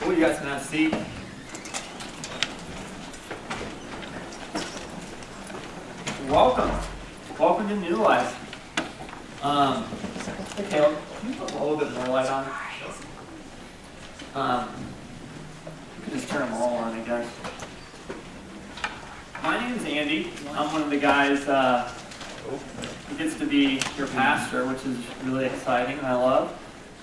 Cool, you guys can have a seat. Welcome. Welcome to New Life. Hey Caleb, can you put a little bit more light on? You can just turn them all on, I guess. My name is Andy. I'm one of the guys who gets to be your pastor, which is really exciting and I love.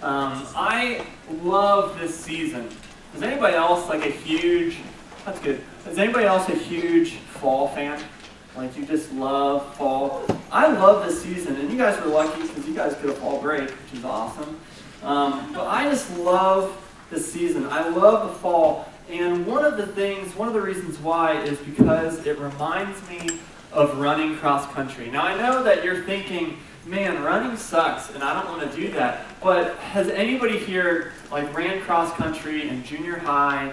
I love this season. Is anybody else like a huge, that's good. Is anybody else a huge fall fan? Like you just love fall? I love this season, and you guys were lucky because you guys get a fall break, which is awesome. But I just love this season. I love the fall, and one of the reasons why is because it reminds me of running cross country. Now I know that you're thinking, man, running sucks, and I don't want to do that. But has anybody here like ran cross country in junior high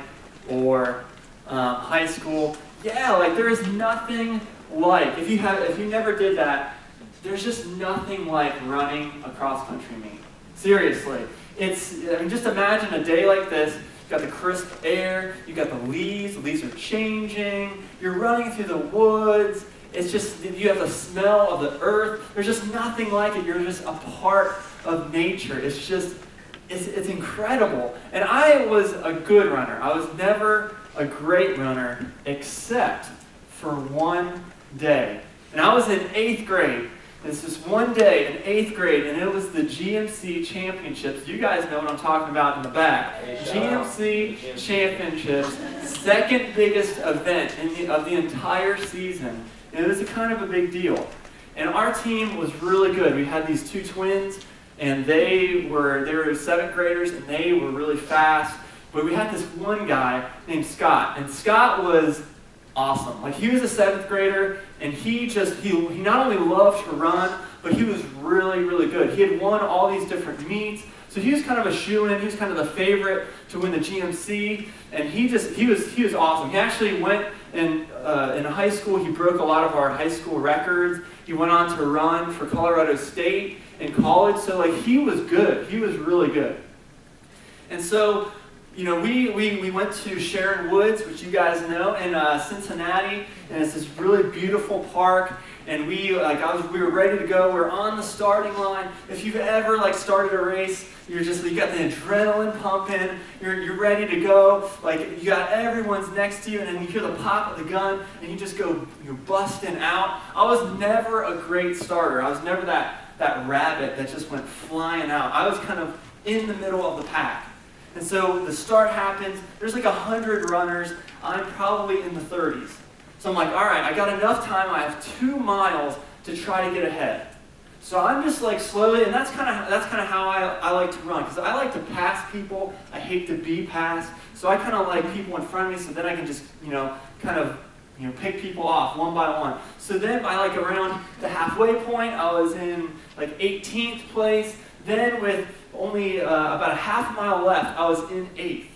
or high school? Yeah, like there is nothing like, if you never did that, there's just nothing like running a cross country meet. Seriously, just imagine a day like this. You got the crisp air, you got the leaves are changing, you're running through the woods. It's just, you have the smell of the earth. There's just nothing like it. You're just a part of nature. It's incredible. And I was a good runner. I was never a great runner except for one day. And I was in 8th grade. It's just one day in 8th grade, and it was the GMC Championships. You guys know what I'm talking about in the back. GMC Championships, second biggest event of the entire season. And it was kind of a big deal. And our team was really good. We had these two twins, and they were 7th graders, and they were really fast. But we had this one guy named Scott, and Scott was awesome. Like he was a 7th grader, and he not only loved to run, but he was really, really good. He had won all these different meets, so he was kind of a shoo-in. He was kind of the favorite to win the GMC, and he was awesome. He actually went in high school. He broke a lot of our high school records. He went on to run for Colorado State in college, so like he was good. He was really good. And so, you know, we went to Sharon Woods, which you guys know, in Cincinnati, and it's this really beautiful park. And we were ready to go. We were on the starting line. If you've ever like started a race, you got the adrenaline pumping. You're ready to go. Like you got everyone's next to you, and then you hear the pop of the gun, and you just go busting out. I was never a great starter. I was never that rabbit that just went flying out. I was kind of in the middle of the pack. And so the start happens. There's like 100 runners. I'm probably in the 30s. So I'm like, all right, I got enough time. I have 2 miles to try to get ahead. So I'm just like slowly, and that's kind of how I like to run, because I like to pass people. I hate to be passed. So I kind of like people in front of me, so then I can just pick people off one by one. So then by like around the halfway point, I was in like 18th place. Then with only about a half mile left, I was in 8th.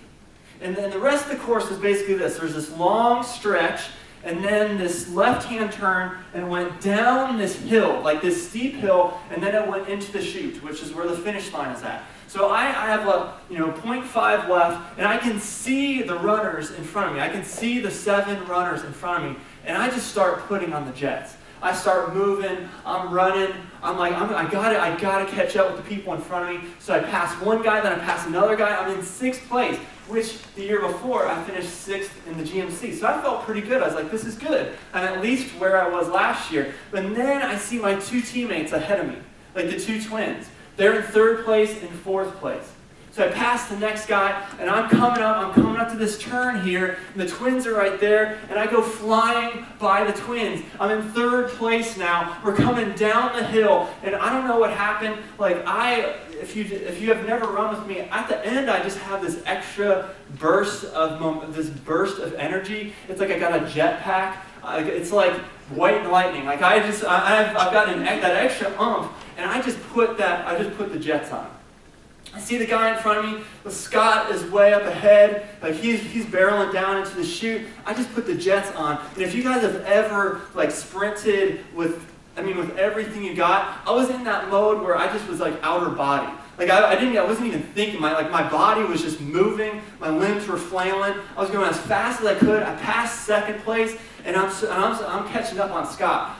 And then the rest of the course was basically this. There's this long stretch, and then this left-hand turn, and it went down this hill, like this steep hill, and then it went into the chute, which is where the finish line is at. So I have a 0.5 left, and I can see the runners in front of me. I can see the 7 runners in front of me, and I just start putting on the jets. I start moving, I'm running, I'm like, I gotta catch up with the people in front of me. So I pass one guy, then I pass another guy. I'm in 6th place, which the year before I finished 6th in the GMC. So I felt pretty good. I was like, this is good. I'm at least where I was last year. But then I see my 2 teammates ahead of me, like the 2 twins. They're in 3rd place and 4th place. So I pass the next guy, and I'm coming up to this turn here, and the twins are right there, and I go flying by the twins. I'm in 3rd place now. We're coming down the hill, and I don't know what happened. Like if you have never run with me, at the end I just have this extra burst of energy. It's like I got a jetpack. It's like white lightning. Like I've got that extra oomph, and I just put the jets on. I see the guy in front of me, but Scott is way up ahead. Like he's barreling down into the chute. I just put the jets on. And if you guys have ever like sprinted with everything you got, I was in that mode where I just was like outer body. Like I wasn't even thinking. My body was just moving. My limbs were flailing. I was going as fast as I could. I passed second place, and I'm catching up on Scott.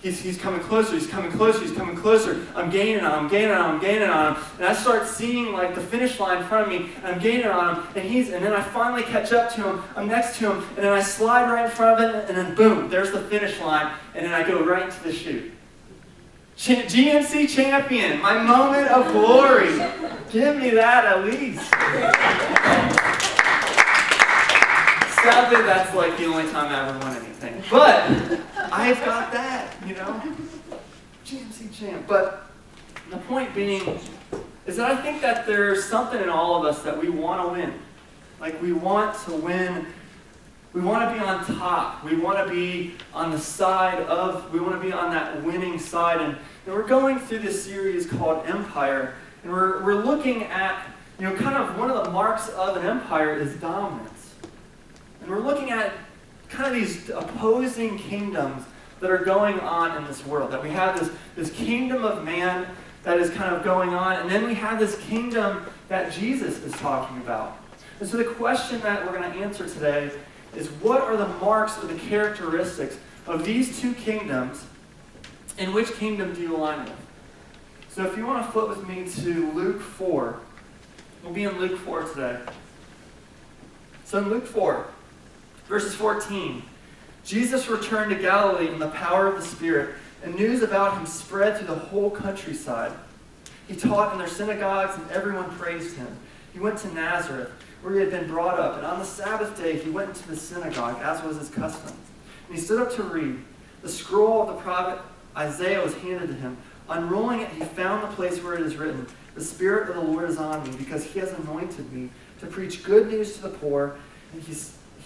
He's coming closer. He's coming closer. He's coming closer. I'm gaining on him. And I start seeing like the finish line in front of me. And I'm gaining on him, and then I finally catch up to him. I'm next to him, and then I slide right in front of him, and then boom, there's the finish line, and then I go right into the chute. GMC champion, my moment of glory. Give me that at least. Sadly, that's like the only time I ever won anything. But I've got that, GMC champ. But the point being is that I think that there's something in all of us that we want to win. Like we want to win. We want to be on top. We want to be on the side of, we want to be on that winning side. And we're going through this series called Empire. And we're looking at, kind of one of the marks of an empire is dominance. And we're looking at kind of these opposing kingdoms that are going on in this world. That we have this kingdom of man that is kind of going on. And then we have this kingdom that Jesus is talking about. And so the question that we're going to answer today is, what are the marks or the characteristics of these two kingdoms, and which kingdom do you align with? So if you want to flip with me to Luke 4, we'll be in Luke 4 today. So in Luke 4, verses 14, Jesus returned to Galilee in the power of the Spirit, and news about him spread through the whole countryside. He taught in their synagogues, and everyone praised him. He went to Nazareth, where he had been brought up, and on the Sabbath day he went into the synagogue, as was his custom. And he stood up to read. The scroll of the prophet Isaiah was handed to him. Unrolling it, he found the place where it is written, "The Spirit of the Lord is on me, because he has anointed me to preach good news to the poor, and he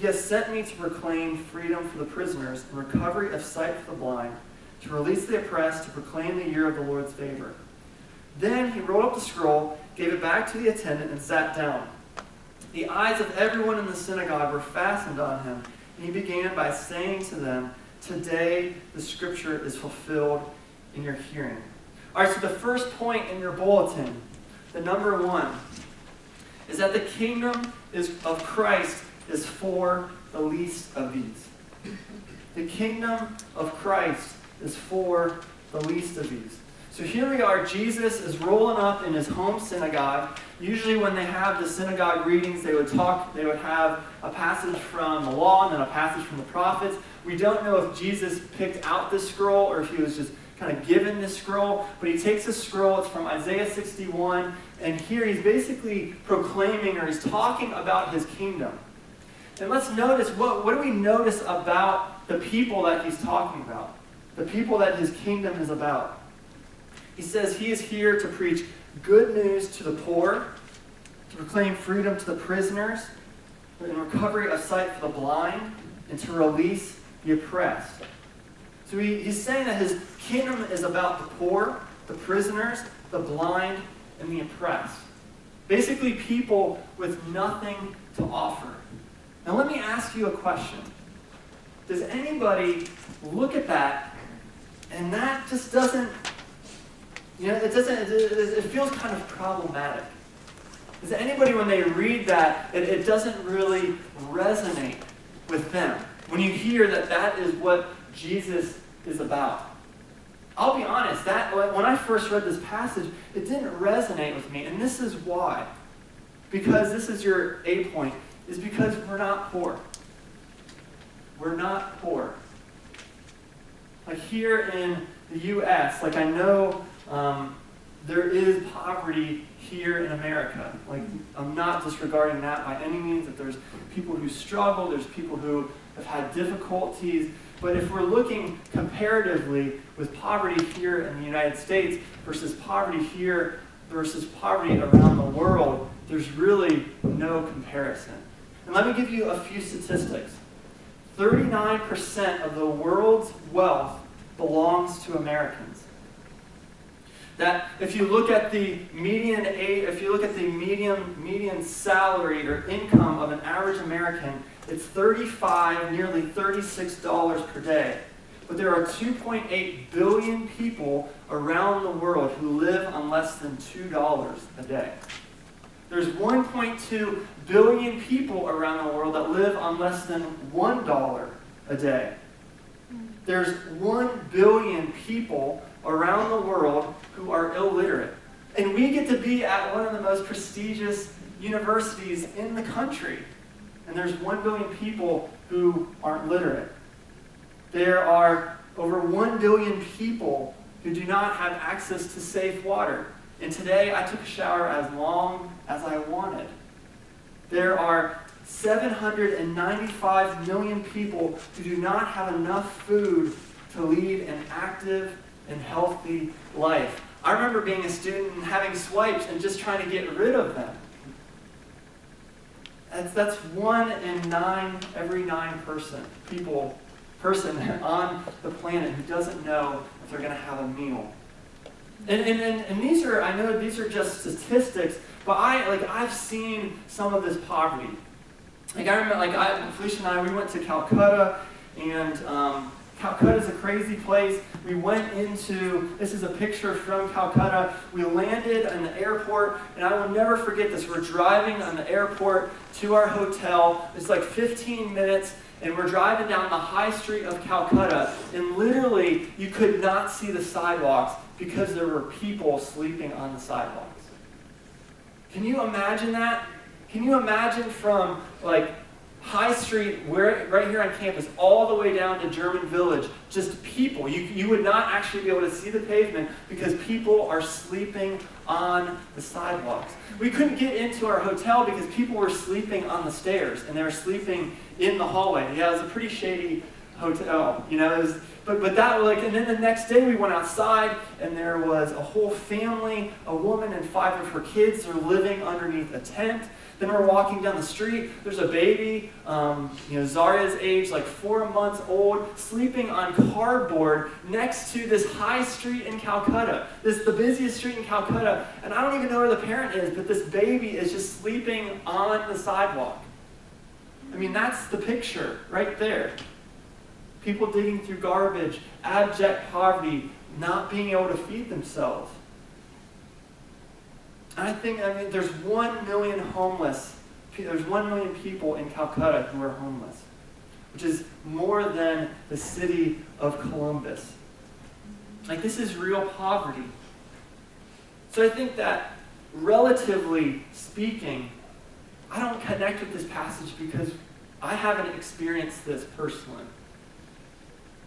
has sent me to proclaim freedom for the prisoners and recovery of sight for the blind, to release the oppressed, to proclaim the year of the Lord's favor." Then he rolled up the scroll, gave it back to the attendant, and sat down. The eyes of everyone in the synagogue were fastened on him, and he began by saying to them, "Today the scripture is fulfilled in your hearing." All right, so the first point in your bulletin, the number one, is that the kingdom of Christ is for the least of these. The kingdom of Christ is for the least of these. So here we are, Jesus is rolling up in his home synagogue. Usually when they have the synagogue readings, they would have a passage from the law and then a passage from the prophets. We don't know if Jesus picked out this scroll or if he was just kind of given this scroll, but he takes this scroll, it's from Isaiah 61, and here he's basically proclaiming, or he's talking about his kingdom. And let's notice, what do we notice about the people that he's talking about? The people that his kingdom is about. He says he is here to preach good news to the poor, to proclaim freedom to the prisoners, and recovery of sight for the blind, and to release the oppressed. So he's saying that his kingdom is about the poor, the prisoners, the blind, and the oppressed. Basically people with nothing to offer. Now let me ask you a question. Does anybody look at that and that just doesn't, it feels kind of problematic? Does anybody, when they read that, it doesn't really resonate with them? When you hear that that is what Jesus is about. I'll be honest, when I first read this passage, it didn't resonate with me, and this is why. Because this is your A point, is because we're not poor. We're not poor. Like here in the U.S., like I know there is poverty here in America. Like I'm not disregarding that by any means, that there's people who struggle, there's people who have had difficulties, but if we're looking comparatively with poverty here in the United States versus poverty here versus poverty around the world, there's really no comparison. And let me give you a few statistics. 39% of the world's wealth belongs to Americans. That if you look at the median salary or income of an average American, it's $35, nearly $36 per day. but there are 2.8 billion people around the world who live on less than $2 a day. There's 1.2 billion people around the world that live on less than $1 a day. There's 1 billion people around the world who are illiterate. And we get to be at one of the most prestigious universities in the country. And there's 1 billion people who aren't literate. There are over 1 billion people who do not have access to safe water. And today I took a shower as long as I wanted. There are 795 million people who do not have enough food to lead an active and healthy life. I remember being a student and having swipes and just trying to get rid of them. That's 1 in 9, every 9 person on the planet who doesn't know if they're going to have a meal. And these are, I know these are just statistics, but I've seen some of this poverty. Like I remember, Felicia and I, we went to Calcutta, and Calcutta is a crazy place. We went into, this is a picture from Calcutta. We landed in the airport, and I will never forget this. We're driving on the airport to our hotel. It's like 15 minutes, and we're driving down the high street of Calcutta, and literally you could not see the sidewalks because there were people sleeping on the sidewalks. Can you imagine that? Can you imagine from like High Street, right here on campus, all the way down to German Village, just people. You would not actually be able to see the pavement because people are sleeping on the sidewalks. We couldn't get into our hotel because people were sleeping on the stairs, and they were sleeping in the hallway. Yeah, it was a pretty shady hotel, you know. But that, and then the next day we went outside, and there was a whole family, a woman and 5 of her kids are living underneath a tent. Then we're walking down the street, there's a baby, Zaria's age, like 4 months old, sleeping on cardboard next to this high street in Calcutta. This is the busiest street in Calcutta, and I don't even know where the parent is, but this baby is just sleeping on the sidewalk. I mean, that's the picture right there. People digging through garbage, abject poverty, not being able to feed themselves. I mean, there's 1 million homeless. There's 1 million people in Calcutta who are homeless, which is more than the city of Columbus. Like, this is real poverty. So I think that, relatively speaking, I don't connect with this passage because I haven't experienced this personally.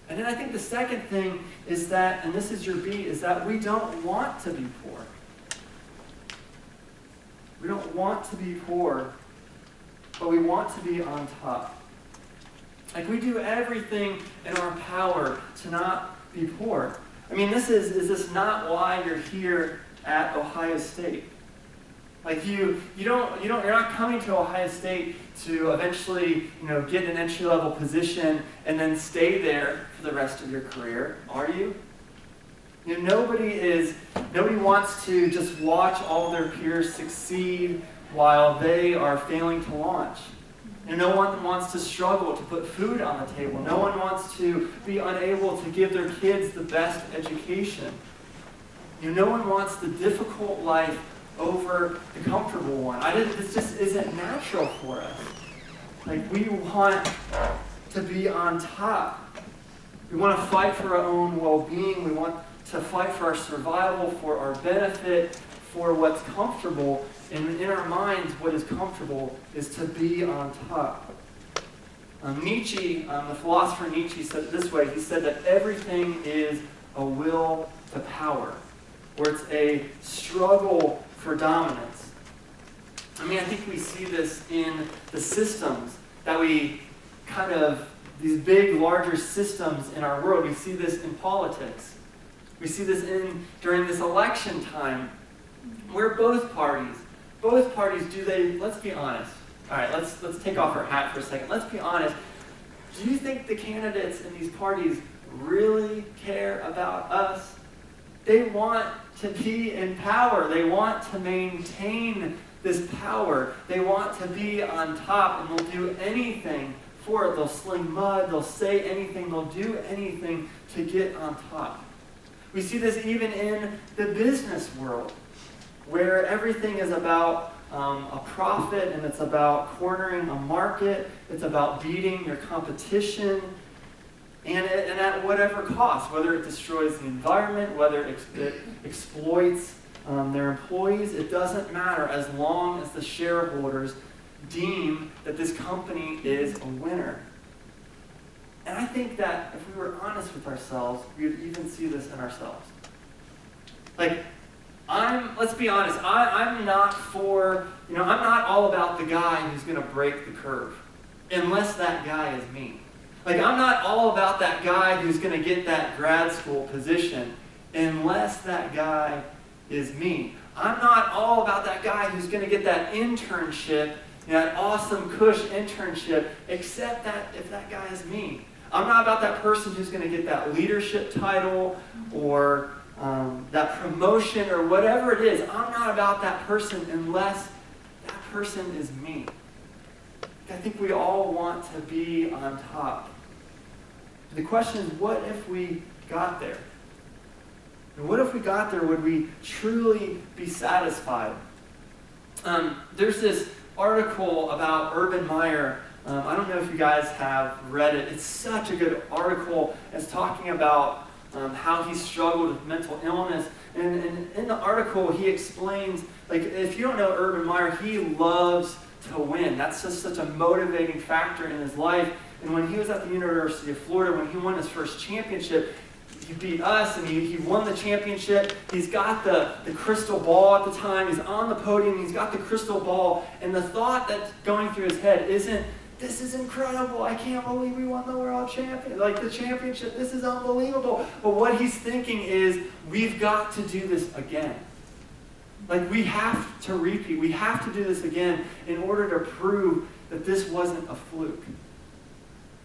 And then I think the second thing is that, and this is your B, is that we don't want to be poor. We don't want to be poor, but we want to be on top. Like, we do everything in our power to not be poor. I mean, is this not why you're here at Ohio State? Like, you're not coming to Ohio State to eventually, get an entry-level position and then stay there for the rest of your career, are you? Nobody wants to just watch all their peers succeed while they are failing to launch. No one wants to struggle to put food on the table. No one wants to be unable to give their kids the best education. No one wants the difficult life over the comfortable one. This just isn't natural for us. Like, we want to be on top. We want to fight for our own well-being. We want to fight for our survival, for our benefit, for what's comfortable. And in our minds, what is comfortable is to be on top. Nietzsche, the philosopher Nietzsche, said it this way. He said that everything is a will to power, or it's a struggle for dominance. I mean, I think we see this in the systems that these big, larger systems in our world. We see this in politics. We see this during this election time, where both parties, let's be honest. All right, let's take off our hat for a second. Let's be honest. Do you think the candidates in these parties really care about us? They want to be in power. They want to maintain this power. They want to be on top, and they'll do anything for it. They'll sling mud. They'll say anything. They'll do anything to get on top. We see this even in the business world, where everything is about a profit, and it's about cornering a market. It's about beating your competition, and at whatever cost, whether it destroys the environment, whether it exploits their employees. It doesn't matter as long as the shareholders deem that this company is a winner. And I think that if we were honest with ourselves, we would even see this in ourselves. Like, let's be honest, I'm not I'm not all about the guy who's going to break the curve, unless that guy is me. Like, I'm not all about that guy who's going to get that grad school position, unless that guy is me. I'm not all about that guy who's going to get that internship, that awesome cush internship, except that if that guy is me. I'm not about that person who's going to get that leadership title or that promotion or whatever it is. I'm not about that person unless that person is me. I think we all want to be on top. The question is, what if we got there? And what if we got there, would we truly be satisfied? There's this article about Urban Meyer. I don't know if you guys have read it. It's such a good article. It's talking about how he struggled with mental illness. And in the article, he explains, like, if you don't know Urban Meyer, he loves to win. That's just such a motivating factor in his life. And when he was at the University of Florida, when he won his first championship, he beat us, and he won the championship. He's got the crystal ball at the time. He's on the podium. He's got the crystal ball. And the thought that's going through his head isn't, this is incredible. I can't believe we won the world championship. Like, the championship, this is unbelievable. But what he's thinking is, we've got to do this again. Like, we have to repeat. We have to do this again in order to prove that this wasn't a fluke.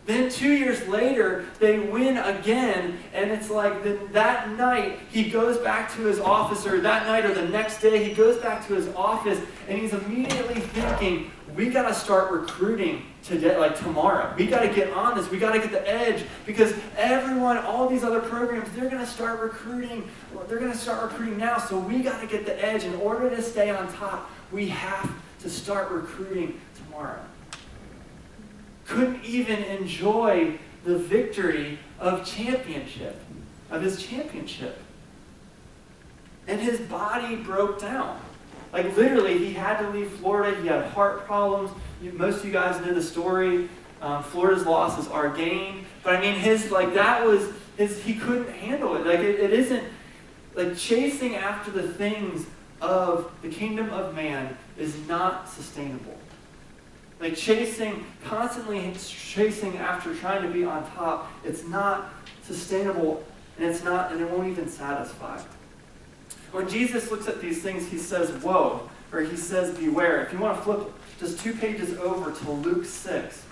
Then 2 years later, they win again, and it's like that night, he goes back to his office, or that night or the next day, he goes back to his office, and he's immediately thinking, we got to start recruiting today, like tomorrow. We got to get on this. We got to get the edge, because everyone, all these other programs, they're going to start recruiting. They're going to start recruiting now, so we got to get the edge. In order to stay on top, we have to start recruiting tomorrow. Couldn't even enjoy the victory of his championship. And his body broke down. Like, literally, he had to leave Florida. He had heart problems. Most of you guys know the story. Florida's loss is our gain. But I mean, he couldn't handle it. Like, it isn't, like, chasing after the things of the kingdom of man is not sustainable. Like, constantly chasing after trying to be on top, it's not sustainable, and it won't even satisfy. When Jesus looks at these things, he says, whoa, or he says, beware. If you want to flip just 2 pages over to Luke 6.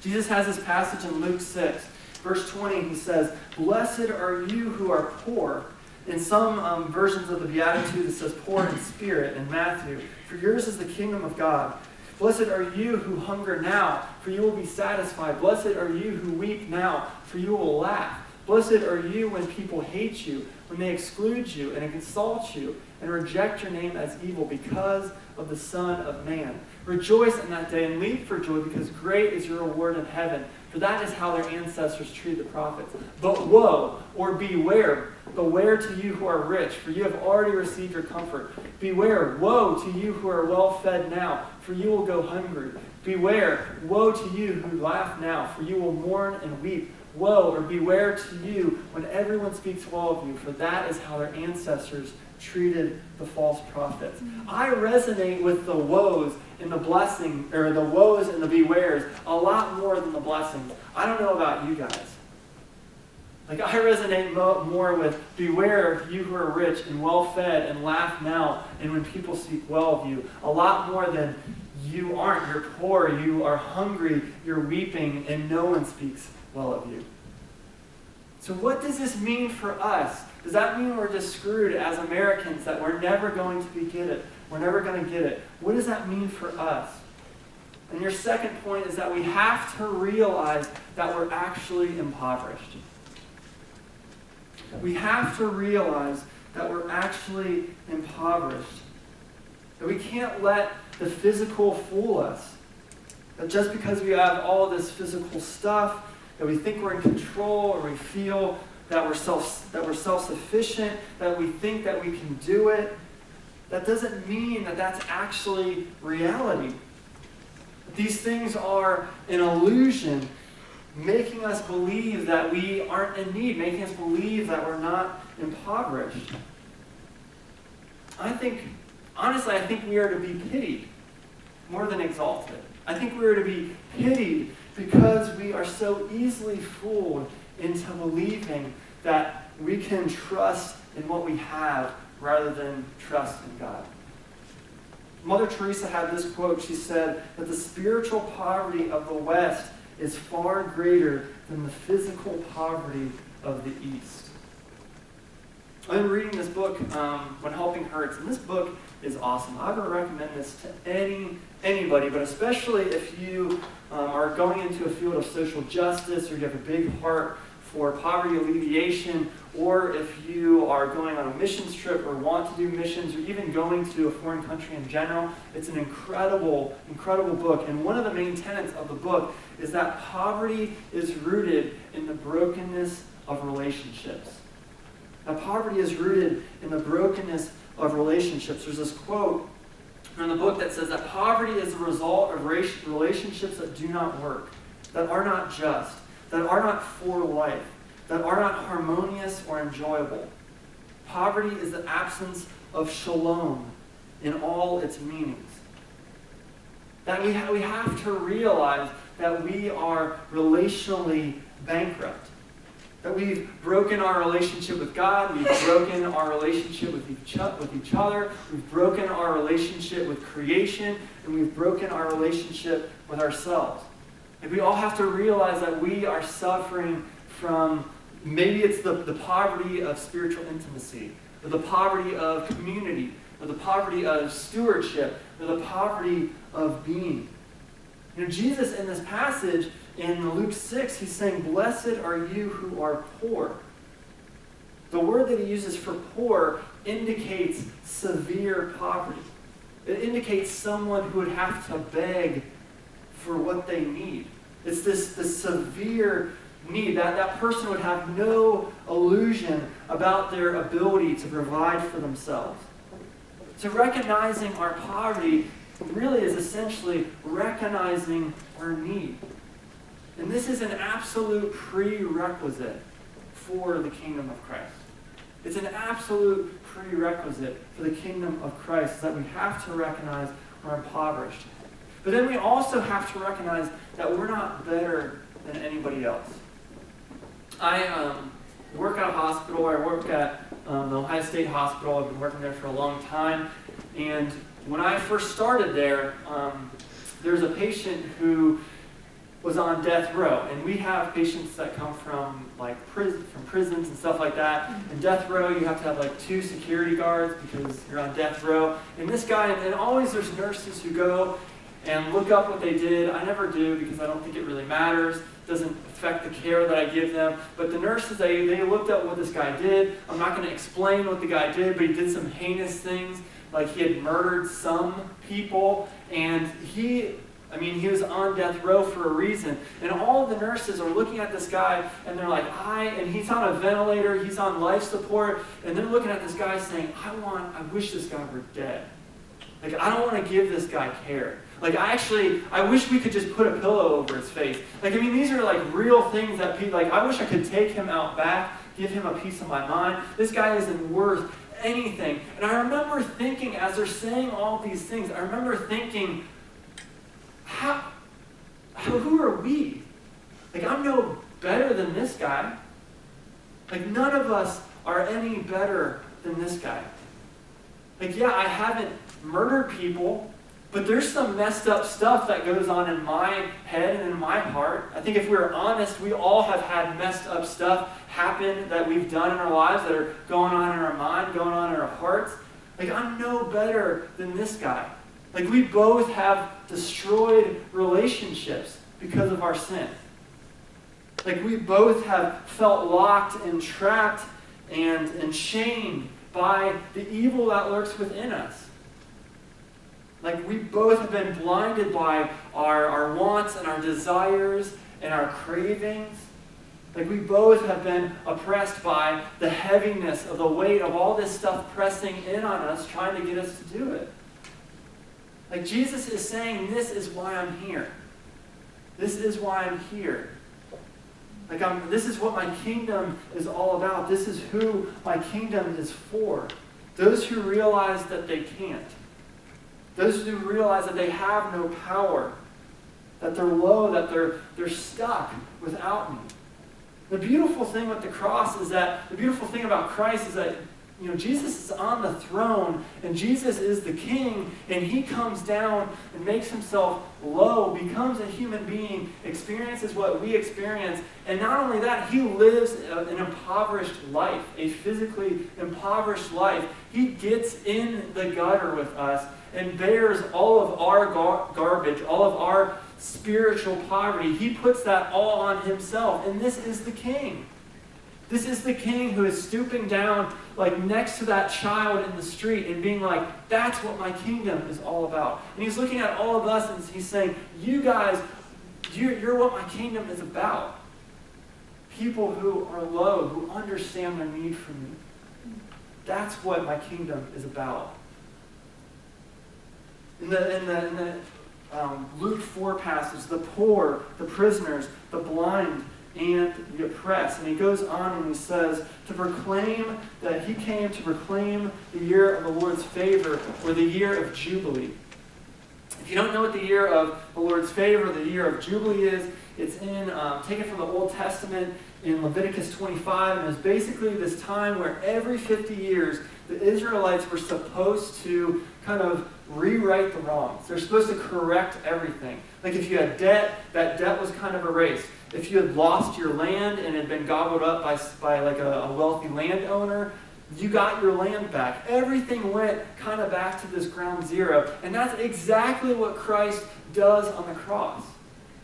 Jesus has this passage in Luke 6. Verse 20, he says, blessed are you who are poor. In some versions of the Beatitude, it says poor in spirit in Matthew. For yours is the kingdom of God. Blessed are you who hunger now, for you will be satisfied. Blessed are you who weep now, for you will laugh. Blessed are you when people hate you, when they exclude you and insult you, and reject your name as evil because of the Son of Man. Rejoice in that day and leap for joy, because great is your reward in heaven. For that is how their ancestors treated the prophets. But woe, or beware, beware to you who are rich, for you have already received your comfort. Beware, woe to you who are well fed now, for you will go hungry. Beware, woe to you who laugh now, for you will mourn and weep. Woe, or beware to you when everyone speaks well of you, for that is how their ancestors treated the false prophets. I resonate with the woes and the blessing, or the woes and the bewares, a lot more than the blessings. I don't know about you guys. Like, I resonate more with beware of you who are rich and well-fed and laugh now, and when people speak well of you, a lot more than you aren't, you're poor, you are hungry, you're weeping, and no one speaks well of you. So what does this mean for us? Does that mean we're just screwed as Americans, that we're never going to get it? We're never going to get it. What does that mean for us? And your second point is that we have to realize that we're actually impoverished. We have to realize that we're actually impoverished. That we can't let the physical fool us. That just because we have all this physical stuff, that we think we're in control, or we feel that we're self-sufficient, that we think that we can do it, that doesn't mean that that's actually reality. These things are an illusion, making us believe that we aren't in need, making us believe that we're not impoverished. Honestly, I think we are to be pitied more than exalted. I think we are to be pitied because we are so easily fooled into believing that we can trust in what we have rather than trust in God. Mother Teresa had this quote. She said that the spiritual poverty of the West is far greater than the physical poverty of the East. I've been reading this book, When Helping Hurts, and this book is awesome. I would recommend this to anybody, but especially if you are going into a field of social justice, or you have a big heart for poverty alleviation, or if you are going on a missions trip or want to do missions, or even going to a foreign country in general. It's an incredible, incredible book. And one of the main tenets of the book is that poverty is rooted in the brokenness of relationships. Now, poverty is rooted in the brokenness of relationships. There's this quote in the book that says that poverty is the result of relationships that do not work, that are not just, that are not for life, that are not harmonious or enjoyable. Poverty is the absence of shalom in all its meanings. That we have to realize that we are relationally bankrupt. That we've broken our relationship with God, we've broken our relationship with each other, we've broken our relationship with creation, and we've broken our relationship with ourselves. And we all have to realize that we are suffering from, maybe it's the poverty of spiritual intimacy, or the poverty of community, or the poverty of stewardship, or the poverty of being. You know, Jesus in this passage, in Luke 6, he's saying, "Blessed are you who are poor." The word that he uses for poor indicates severe poverty. It indicates someone who would have to beg for what they need. It's this severe need. That person would have no illusion about their ability to provide for themselves. So recognizing our poverty really is essentially recognizing our need. And this is an absolute prerequisite for the kingdom of Christ. It's an absolute prerequisite for the kingdom of Christ, that we have to recognize we're impoverished. But then we also have to recognize that we're not better than anybody else. I work at a hospital. I work at the Ohio State Hospital. I've been working there for a long time. And when I first started there, there's a patient who was on death row, and we have patients that come from prisons and stuff like that. In death row, you have to have like 2 security guards because you're on death row. And this guy, and always there's nurses who go and look up what they did. I never do because I don't think it really matters. It doesn't affect the care that I give them. But the nurses, they looked up what this guy did. I'm not going to explain what the guy did, but he did some heinous things. Like he had murdered some people, and he was on death row for a reason. And all of the nurses are looking at this guy, and they're like, and he's on a ventilator, he's on life support, and they're looking at this guy saying, I wish this guy were dead. Like, I don't want to give this guy care. Like, I wish we could just put a pillow over his face. Like, these are like real things that people, like, I wish I could take him out back, give him a piece of my mind. This guy isn't worth anything. And I remember thinking, as they're saying all these things, I remember thinking, who are we? Like, I'm no better than this guy. Like, none of us are any better than this guy. Like, yeah, I haven't murdered people, but there's some messed up stuff that goes on in my head and in my heart. I think if we're honest, we all have had messed up stuff happen that we've done in our lives that are going on in our mind, going on in our hearts. Like, I'm no better than this guy. Like, we both have destroyed relationships because of our sin. Like, we both have felt locked and trapped and shamed by the evil that lurks within us. Like, we both have been blinded by our wants and our desires and our cravings. Like, we both have been oppressed by the heaviness of the weight of all this stuff pressing in on us, trying to get us to do it. Like, Jesus is saying, this is why I'm here. This is why I'm here. Like, this is what my kingdom is all about. This is who my kingdom is for. Those who realize that they can't. Those who realize that they have no power. That they're low, that they're stuck without me. The beautiful thing with the cross is that, the beautiful thing about Christ is that, you know, Jesus is on the throne, and Jesus is the king, and he comes down and makes himself low, becomes a human being, experiences what we experience, and not only that, he lives an impoverished life, a physically impoverished life. He gets in the gutter with us and bears all of our garbage, all of our spiritual poverty. He puts that all on himself, and this is the king. This is the king who is stooping down like next to that child in the street and being like, that's what my kingdom is all about. And he's looking at all of us and he's saying, you guys, you're what my kingdom is about. People who are low, who understand their need for me. That's what my kingdom is about. In the Luke 4 passage, the poor, the prisoners, the blind, and the oppressed. And he goes on and he says, to proclaim that he came to proclaim the year of the Lord's favor, or the year of Jubilee. If you don't know what the year of the Lord's favor, the year of Jubilee is, it's taken from the Old Testament in Leviticus 25, and it's basically this time where every 50 years the Israelites were supposed to kind of rewrite the wrongs. They're supposed to correct everything. Like, if you had debt, that debt was kind of erased. If you had lost your land and had been gobbled up by like a wealthy landowner, you got your land back. Everything went kind of back to this ground zero. And that's exactly what Christ does on the cross.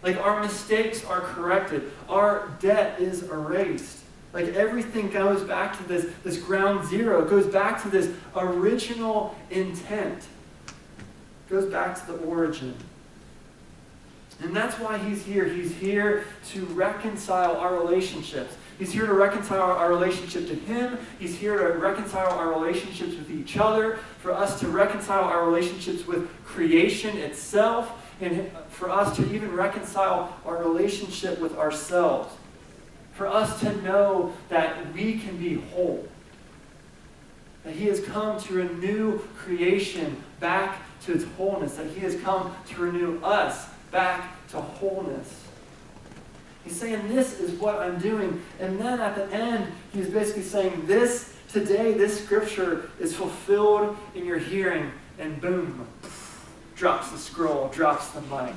Like, our mistakes are corrected. Our debt is erased. Like, everything goes back to this ground zero. It goes back to this original intent. It goes back to the origin. And that's why he's here. He's here to reconcile our relationships. He's here to reconcile our relationship to him. He's here to reconcile our relationships with each other, for us to reconcile our relationships with creation itself, and for us to even reconcile our relationship with ourselves. For us to know that we can be whole. That he has come to renew creation back to its wholeness. That he has come to renew us back to wholeness. He's saying, this is what I'm doing. And then at the end, he's basically saying, this today, this scripture is fulfilled in your hearing. And boom, drops the scroll, drops the mic.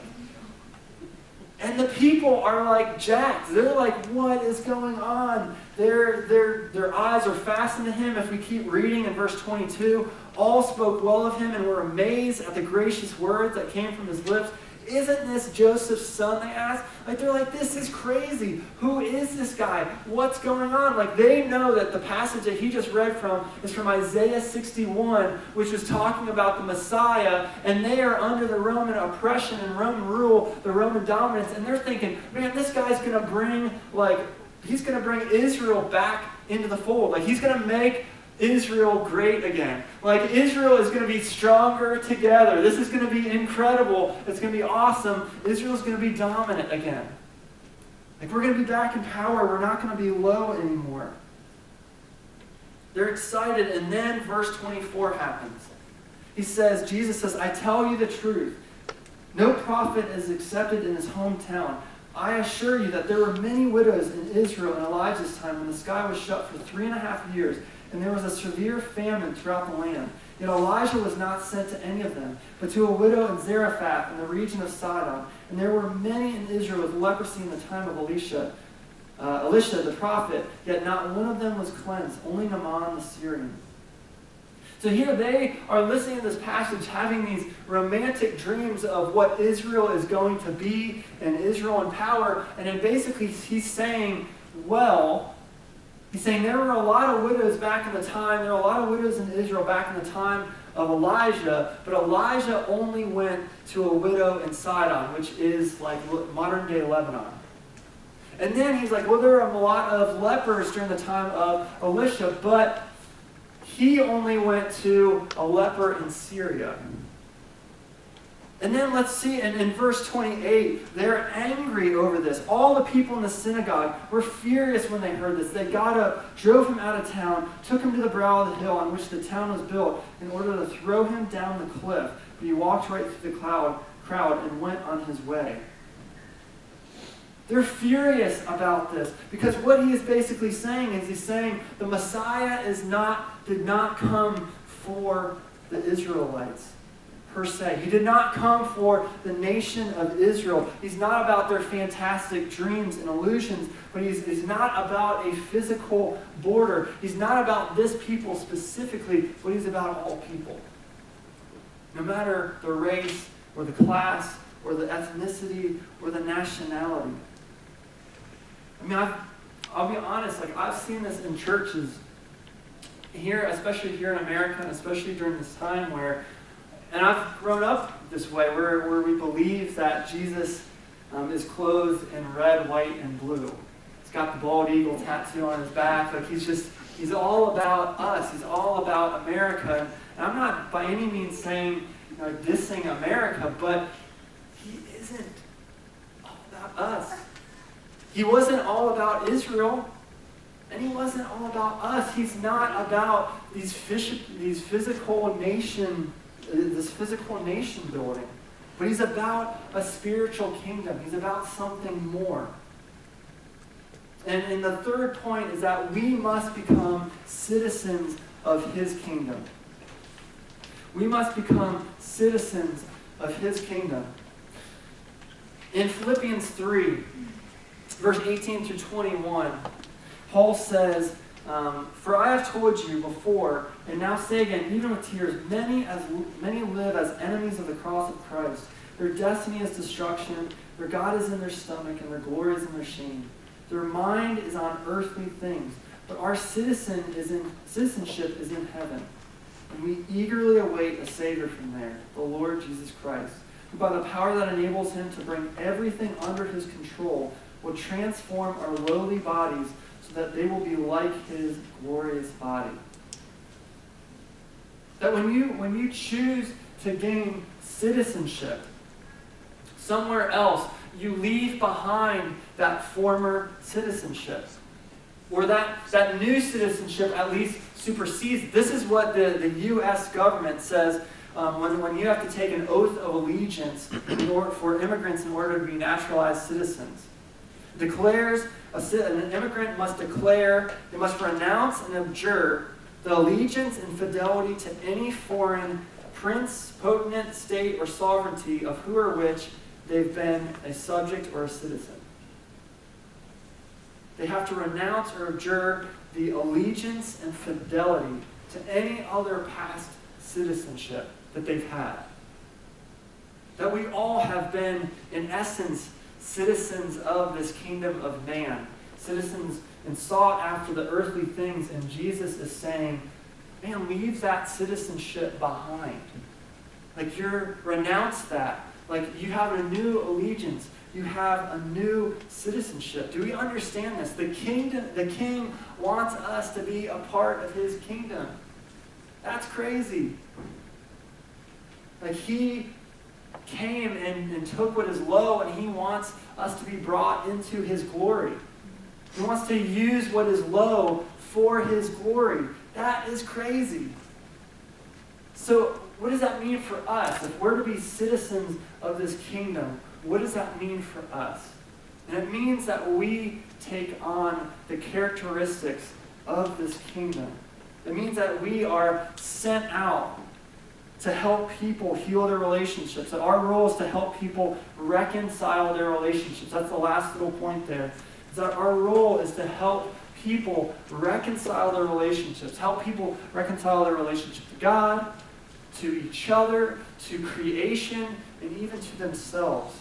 And the people are like jacked. They're like, what is going on? Their eyes are fastened to him. If we keep reading in verse 22, all spoke well of him and were amazed at the gracious words that came from his lips. Isn't this Joseph's son, they asked? Like, they're like, this is crazy. Who is this guy? What's going on? Like, they know that the passage that he just read from is from Isaiah 61, which was talking about the Messiah, and they are under the Roman oppression and Roman rule, the Roman dominance, and they're thinking, man, this guy's going to bring, he's going to bring Israel back into the fold. Like, he's going to make Israel great again. Like, Israel is going to be stronger together. This is going to be incredible. It's going to be awesome. Israel's going to be dominant again. Like, we're going to be back in power. We're not going to be low anymore. They're excited, and then verse 24 happens. Jesus says, I tell you the truth. No prophet is accepted in his hometown. I assure you that there were many widows in Israel in Elijah's time when the sky was shut for 3.5 years. And there was a severe famine throughout the land. Yet Elijah was not sent to any of them, but to a widow in Zarephath in the region of Sidon. And there were many in Israel with leprosy in the time of Elisha the prophet, yet not one of them was cleansed, only Naaman the Syrian. So here they are listening to this passage, having these romantic dreams of what Israel is going to be and Israel in power. And then basically he's saying, there were a lot of widows back in the time. There were a lot of widows in Israel back in the time of Elijah. But Elijah only went to a widow in Sidon, which is like modern day Lebanon. And then he's like, well, there are a lot of lepers during the time of Elisha, but he only went to a leper in Syria. And then let's see, in verse 28, they're angry over this. All the people in the synagogue were furious when they heard this. They got up, drove him out of town, took him to the brow of the hill on which the town was built in order to throw him down the cliff. But he walked right through the crowd and went on his way. They're furious about this because what he is basically saying is he's saying the Messiah did not come for the Israelites per se. He did not come for the nation of Israel. He's not about their fantastic dreams and illusions, but he's not about a physical border. He's not about this people specifically, but he's about all people. No matter the race or the class or the ethnicity or the nationality. I mean, I'll be honest, I've seen this in churches here, especially here in America, and especially during this time and I've grown up this way, where we believe that Jesus is clothed in red, white, and blue. He's got the bald eagle tattoo on his back. He's all about us. He's all about America. And I'm not by any means saying, dissing America, but he isn't all about us. He wasn't all about Israel, and he wasn't all about us. He's not about this physical nation building, but he's about a spiritual kingdom. He's about something more. And the third point is that we must become citizens of his kingdom. We must become citizens of his kingdom. In Philippians 3, verse 18 through 21, Paul says, for I have told you before, and now say again, even with tears, many live as enemies of the cross of Christ. Their destiny is destruction, their God is in their stomach, and their glory is in their shame. Their mind is on earthly things, but our citizenship is in heaven. And we eagerly await a Savior from there, the Lord Jesus Christ, who by the power that enables him to bring everything under his control will transform our lowly bodies so that they will be like his glorious body. That when you choose to gain citizenship somewhere else, you leave behind that former citizenship. Or that new citizenship at least supersedes. This is what the U.S. government says when you have to take an oath of allegiance for immigrants in order to be naturalized citizens. An immigrant must declare, they must renounce and abjure the allegiance and fidelity to any foreign prince, potentate, state, or sovereignty of who or which they've been a subject or a citizen. They have to renounce or abjure the allegiance and fidelity to any other past citizenship that they've had. That we all have been, in essence, citizens of this kingdom of man, citizens and sought after the earthly things, and Jesus is saying, man, leave that citizenship behind. You're renounce that. You have a new allegiance. You have a new citizenship. Do we understand this? The king wants us to be a part of his kingdom. That's crazy. He came and took what is low, and he wants us to be brought into his glory. He wants to use what is low for his glory. That is crazy. So what does that mean for us? If we're to be citizens of this kingdom, what does that mean for us? And it means that we take on the characteristics of this kingdom. It means that we are sent out to help people heal their relationships. That our role is to help people reconcile their relationships. That's the last little point there. Is that our role is to help people reconcile their relationships, help people reconcile their relationship to God, to each other, to creation, and even to themselves.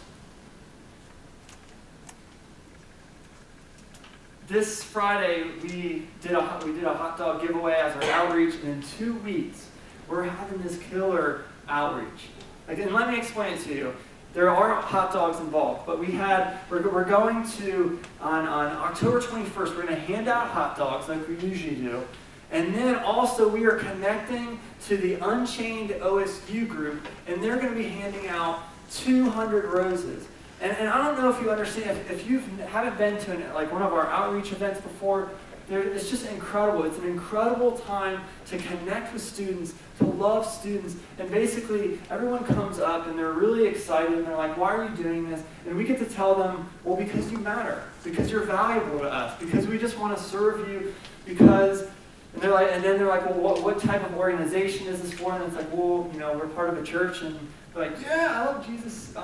This Friday, we did a hot dog giveaway as our outreach, and in 2 weeks, we're having this killer outreach. And let me explain it to you. There are hot dogs involved, but we're going to, on October 21st, we're going to hand out hot dogs like we usually do. And then also we are connecting to the Unchained OSU group, and they're going to be handing out 200 roses. And I don't know if you understand, if you haven't been to one of our outreach events before, it's just incredible. It's an incredible time to connect with students, to love students, and basically everyone comes up and they're really excited and they're like, why are you doing this? And we get to tell them, well, because you matter, because you're valuable to us, because we just want to serve you, because, and then they're like, well, what type of organization is this for? And it's like, well, we're part of a church, and they're like, yeah, I love Jesus,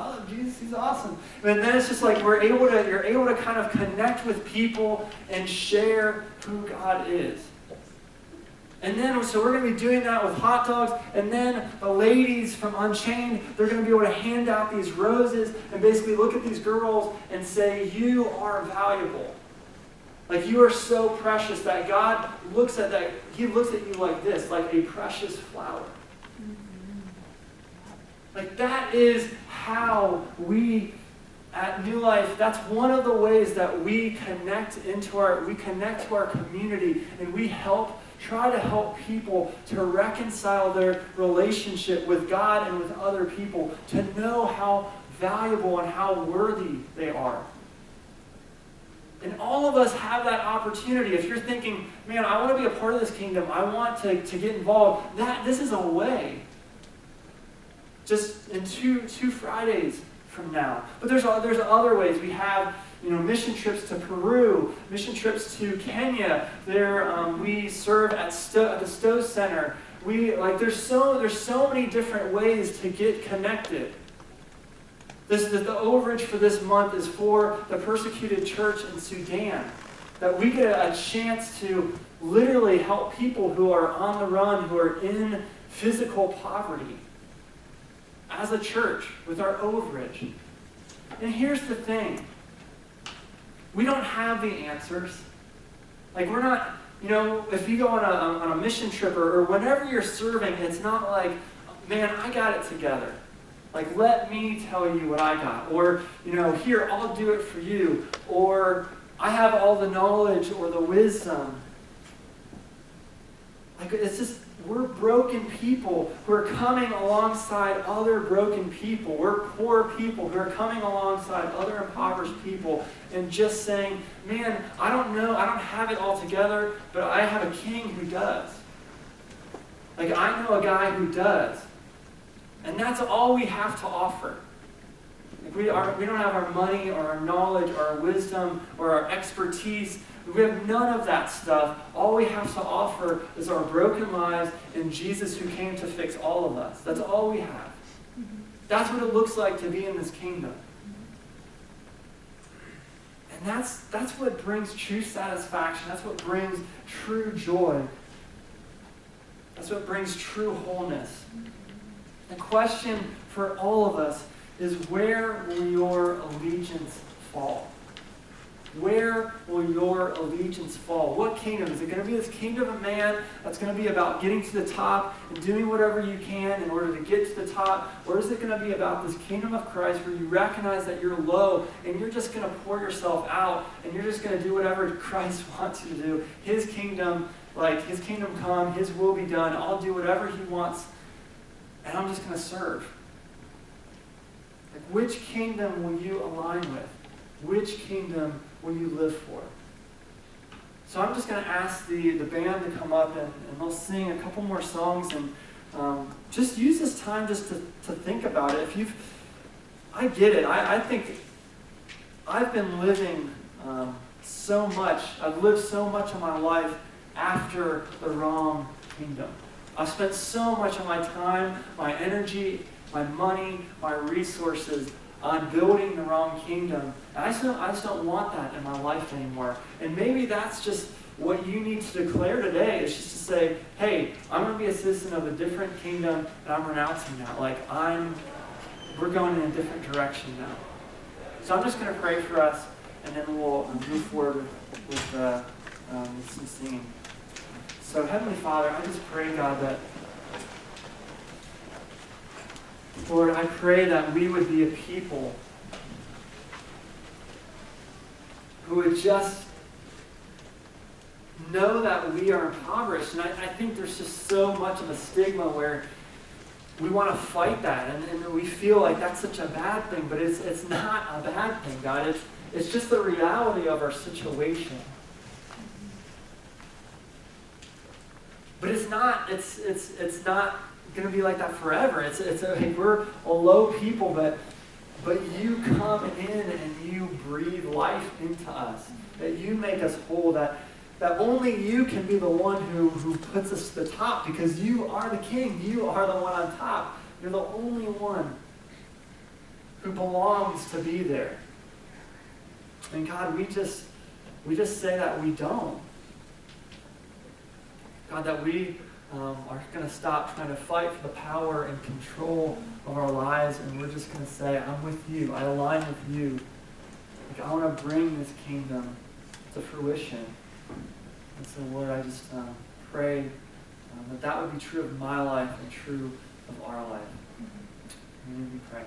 he's awesome. And then it's just like you're able to kind of connect with people and share who God is. And then, so we're going to be doing that with hot dogs, and then the ladies from Unchained, they're going to be able to hand out these roses and basically look at these girls and say, you are valuable. Like, you are so precious that God looks at that, He looks at you like this, like a precious flower. Like, that is how we, at New Life, that's one of the ways that we connect to our community, and we try to help people to reconcile their relationship with God and with other people, to know how valuable and how worthy they are. And all of us have that opportunity. If you're thinking, man, I want to be a part of this kingdom, I want to get involved, this is a way. Just in two Fridays from now. But there's other ways. We have mission trips to Peru, mission trips to Kenya. We serve at the Stowe Center. There's so many different ways to get connected. The overage for this month is for the persecuted church in Sudan. That we get a chance to literally help people who are on the run, who are in physical poverty, as a church, with our overage. And here's the thing. We don't have the answers. We're not, if you go on a mission trip or whenever you're serving, it's not like, man, I got it together. Let me tell you what I got. Or, here, I'll do it for you. Or, I have all the knowledge or the wisdom. It's just, we're broken people who are coming alongside other broken people. We're poor people who are coming alongside other impoverished people and just saying, man, I don't know, I don't have it all together, but I have a king who does. I know a guy who does. And that's all we have to offer. We don't have our money or our knowledge or our wisdom or our expertise. We have none of that stuff. All we have to offer is our broken lives and Jesus who came to fix all of us. That's all we have. That's what it looks like to be in this kingdom. And that's what brings true satisfaction. That's what brings true joy. That's what brings true wholeness. The question for all of us is, where will your allegiance fall? Where will your allegiance fall? What kingdom? Is it going to be this kingdom of man that's going to be about getting to the top and doing whatever you can in order to get to the top? Or is it going to be about this kingdom of Christ where you recognize that you're low and you're just going to pour yourself out and you're just going to do whatever Christ wants you to do? His kingdom, His kingdom come, His will be done. I'll do whatever He wants and I'm just going to serve. Which kingdom will you align with? Which kingdom will you live for? So I'm just going to ask the band to come up and they'll sing a couple more songs and just use this time just to think about it. I get it. I think I've been living so much. I've lived so much of my life after the wrong kingdom. I've spent so much of my time, my energy, my money, my resources on building the wrong kingdom. And I just don't want that in my life anymore. And maybe that's just what you need to declare today is just to say, hey, I'm going to be a citizen of a different kingdom, and I'm renouncing that. Like, we're going in a different direction now. So I'm just going to pray for us, and then we'll move forward with some singing. So Heavenly Father, I just pray, God, that, Lord, I pray that we would be a people who would just know that we are impoverished. And I think there's just so much of a stigma where we want to fight that, and we feel like that's such a bad thing, but it's not a bad thing, God. It's just the reality of our situation. But it's not going to be like that forever. We're a low people, but you come in and you breathe life into us. That you make us whole. That only you can be the one who puts us to the top, because you are the king. You are the one on top. You're the only one who belongs to be there. And God, we just say that we don't. God, that we are going to stop trying to fight for the power and control of our lives, and we're just going to say, I'm with you. I align with you. Like, I want to bring this kingdom to fruition. And so, Lord, I just pray that would be true of my life and true of our life. And we pray.